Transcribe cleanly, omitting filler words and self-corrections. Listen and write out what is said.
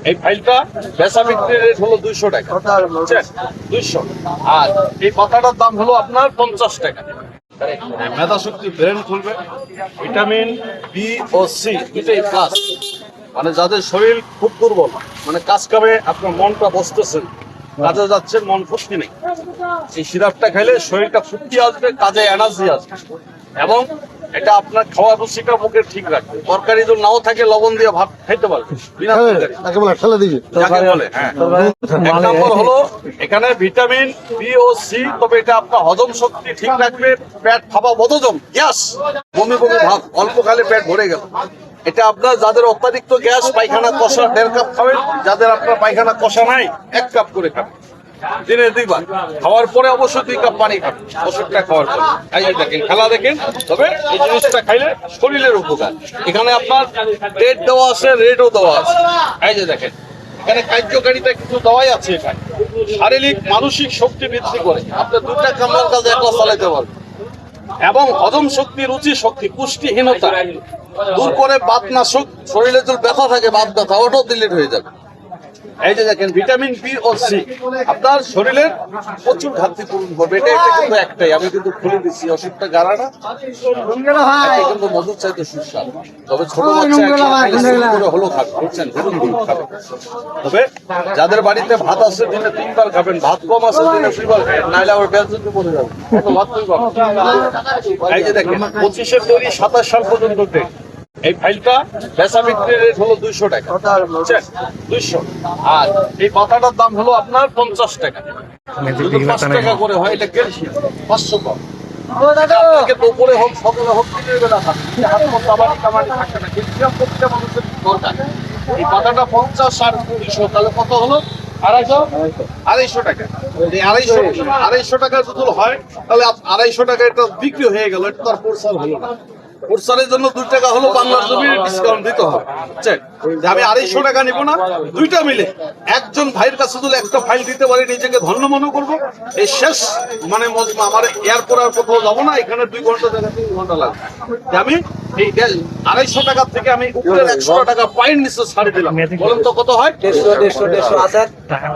এই ফাইলটা বেচা বিক্রির রেট হলো 200 টাকা, বুঝছেন? 200। আর এই পাতাটার দাম হলো আপনার 50 টাকা। মেধা শক্তি ব্রেন খুলবে, ভিটামিন বি ও সি দুটোই প্লাস। মানে যাদের শরীর খুব দুর্বল, মানে কাজ কামে আপনার মনটা বসতেছেন, কাজে যাচ্ছেন মন ফুর্তি নেই, এই সিরাপটা খাইলে শরীরটা ফুর্তি আসবে, কাজে এনার্জি আসবে। এবং এটা আপনার খাওয়ার রুচিটা মুখে ঠিক রাখবে। তরকারি যদি নাও থাকে লবণ দিয়ে ভাত খাইতে পারবে বিনা তরকারি। যাকে বলে, হ্যাঁ। এক নম্বর হলো এখানে ভিটামিন বি ও সি, তবে এটা আপনার হজম শক্তি ঠিক রাখবে, পেট ফাঁপা বদহজম, গ্যাস, বমি বমি ভাব, অল্প খালে পেট ভরে গেল। এটা আপনার যাদের অত্যাধিক গ্যাস, পায়খানা কষা 1.5 কাপ খাবেন, যাদের আপনার পায়খানা কষা নাই 1 কাপ করে খাবেন, দিনে 2 বার। খাওয়ার পরে অবশ্যই 2 কাপ পানি খাবেন ওষুধটা খাওয়ার পরে। এই দেখেন, খেলা দেখেন, তবে এই জিনিসটা খাইলে শরীরের উপকার। এখানে আপনার ডেট দেওয়া আছে, রেটও দেওয়া আছে। এই যে দেখেন, এখানে কার্যকারিতা কিছু দেওয়াই আছে। এখানে শারীরিক মানসিক শক্তি বৃদ্ধি করে, আপনার 2টা কামরার কাজ একলা চালাইতে পারবেন। এবং হজম শক্তি, রুচি শক্তি, পুষ্টিহীনতা দূর করে, বাতনাশক, শরীরে যদি ব্যথা থাকে বাত ব্যথা, ওটাও ডিলিট হয়ে যাবে। এই যে দেখেন, ভিটামিন বি ও সি আপনার শরীরের প্রচুর ঘাটতি পূরণ করবে। এটা কিন্তু একটাই, আমি কিন্তু খুলে দিচ্ছি, ওষুধটা গাড়া না, এটা কিন্তু মধুর চাইতে সুস্বাদু। তবে ছোট বাচ্চা হলো খাবে, বুঝছেন, ধরুন খাবে। তবে যাদের বাড়িতে ভাত আছে দিনে 3 বার খাবেন, ভাত কম আছে দিনে 2 বার খাবেন, নাহলে আবার বেজন্ত পড়ে যাবে। এই যে দেখেন, 25-এর তৈরি 27 সাল পর্যন্ত ডেট। এই ফাইলটা বেচা বিক্রির রেট হলো 200 টাকা, বুঝছেন, 200। আর এই পাতাটার দাম হলো আপনার 50 টাকা। 5 টাকা করে হয়, এটা ক্যালসিয়াম 500 কম। আপনাকে দুপুরে হোক, সকালে হোক, দিনের বেলা খান, হাত মতো আবার কামানি থাকে না। ক্যালসিয়াম প্রতিটা মানুষের দরকার। এই পাতাটা 50 আর 200, তাহলে কত হলো? 250 টাকা। এই 250 টাকা যদি হয়, তাহলে 250 টাকা এটা বিক্রি হয়ে গেল। এটা তো আর প্রচার হলো না। প্রচারের জন্য 2 টাকা হলো বাংলার জমির ডিসকাউন্ট দিতে হবে, বুঝছেন? আমি 250 টাকা নিব না, 2টা মিলে একজন ভাইয়ের কাছে যদি একটা ফাইল দিতে পারি, নিজেকে ধন্য মনে করবো। এই শেষ মানে আমার এয়ারপোর্ট আর কোথাও যাবো না, এখানে 2 ঘন্টা জায়গা 3 ঘন্টা লাগবে। আমি এই 250 টাকা থেকে আমি উপরের 100 টাকা পাইন নিচে ছাড়ে দিলাম। বলেন তো কত হয়? 150 টাকা।